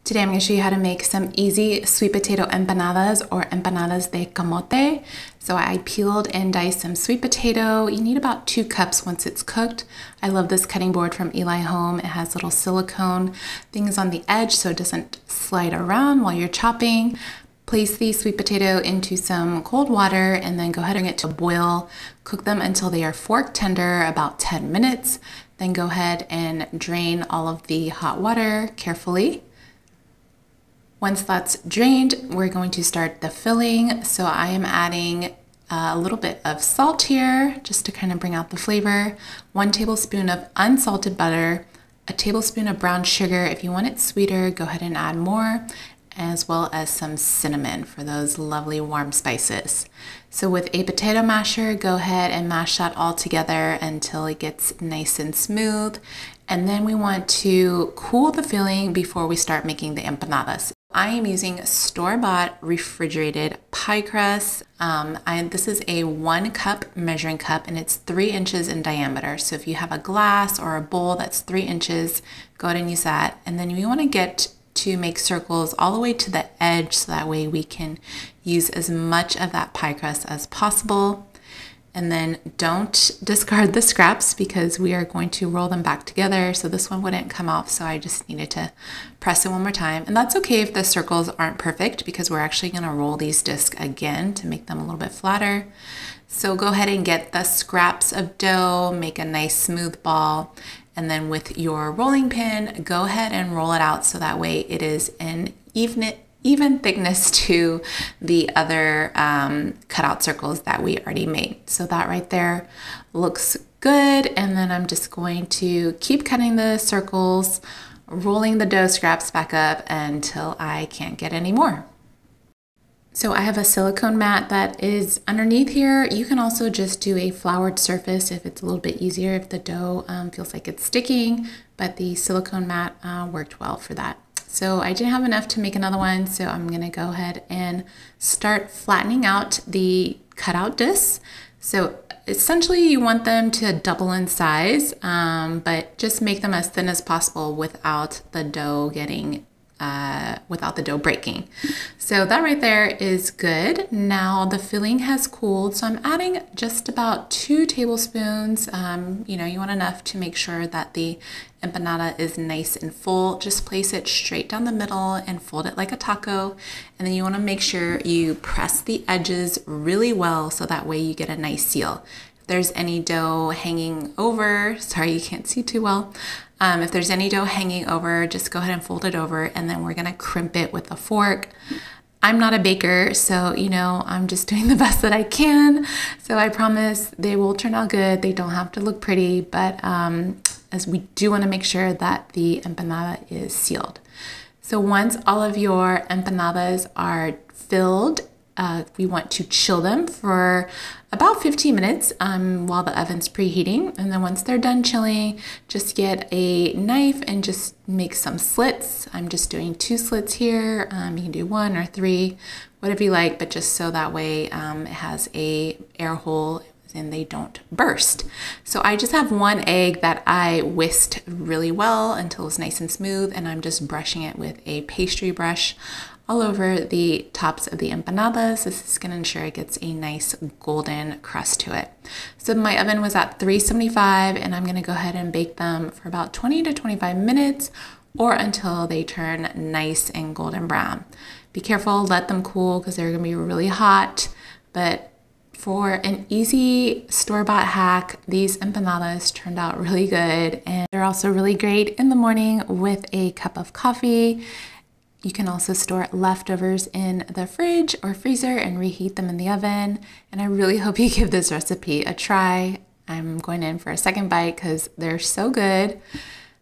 Today I'm going to show you how to make some easy sweet potato empanadas or empanadas de camote. So I peeled and diced some sweet potato. You need about 2 cups once it's cooked. I love this cutting board from Eli Home. It has little silicone things on the edge so it doesn't slide around while you're chopping. Place the sweet potato into some cold water and then go ahead and get to a boil. Cook them until they are fork tender, about 10 minutes. Then go ahead and drain all of the hot water carefully. Once that's drained, we're going to start the filling. So I am adding a little bit of salt here just to kind of bring out the flavor. 1 tablespoon of unsalted butter, a tablespoon of brown sugar. If you want it sweeter, go ahead and add more, as well as some cinnamon for those lovely warm spices. So with a potato masher, go ahead and mash that all together until it gets nice and smooth. And then we want to cool the filling before we start making the empanadas. I am using store-bought refrigerated pie crust. This is a 1 cup measuring cup and it's 3 inches in diameter. So if you have a glass or a bowl that's 3 inches, go ahead and use that. And then you want to get to make circles all the way to the edge so that way we can use as much of that pie crust as possible. And then don't discard the scraps because we are going to roll them back together. So this one wouldn't come off, so I just needed to press it one more time. And that's okay if the circles aren't perfect because we're actually gonna roll these discs again to make them a little bit flatter. So go ahead and get the scraps of dough, make a nice smooth ball, and then with your rolling pin, go ahead and roll it out so that way it is an even thickness to the other cutout circles that we already made. So that right there looks good. And then I'm just going to keep cutting the circles, rolling the dough scraps back up until I can't get any more. So I have a silicone mat that is underneath here. You can also just do a floured surface if it's a little bit easier, if the dough feels like it's sticking, but the silicone mat worked well for that. So I didn't have enough to make another one, so I'm gonna go ahead and start flattening out the cutout discs. So essentially you want them to double in size, but just make them as thin as possible without the dough breaking. So that right there is good. Now the filling has cooled, so I'm adding just about 2 tablespoons. You want enough to make sure that the empanada is nice and full. Just place it straight down the middle and fold it like a taco. And then you want to make sure you press the edges really well so that way you get a nice seal. If there's any dough hanging over, sorry you can't see too well, if there's any dough hanging over, just go ahead and fold it over and then we're gonna crimp it with a fork. I'm not a baker, so I'm just doing the best that I can. So I promise they will turn out good. They don't have to look pretty, but as we do want to make sure that the empanada is sealed. So once all of your empanadas are filled, we want to chill them for about 15 minutes while the oven's preheating. And then once they're done chilling, just get a knife and just make some slits. I'm just doing 2 slits here. You can do 1 or 3, whatever you like, but just so that way it has a air hole and they don't burst. So I just have 1 egg that I whisked really well until it's nice and smooth, and I'm just brushing it with a pastry brush all over the tops of the empanadas. This is gonna ensure it gets a nice golden crust to it. So my oven was at 375 and I'm gonna go ahead and bake them for about 20 to 25 minutes or until they turn nice and golden brown. Be careful, let them cool because they're gonna be really hot, but for an easy store-bought hack, these empanadas turned out really good, and they're also really great in the morning with a cup of coffee. You can also store leftovers in the fridge or freezer and reheat them in the oven. And I really hope you give this recipe a try. I'm going in for a second bite because they're so good.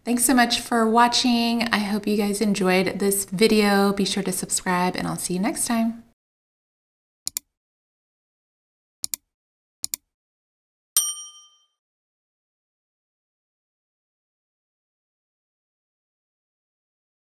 Thanks so much for watching. I hope you guys enjoyed this video. Be sure to subscribe and I'll see you next time.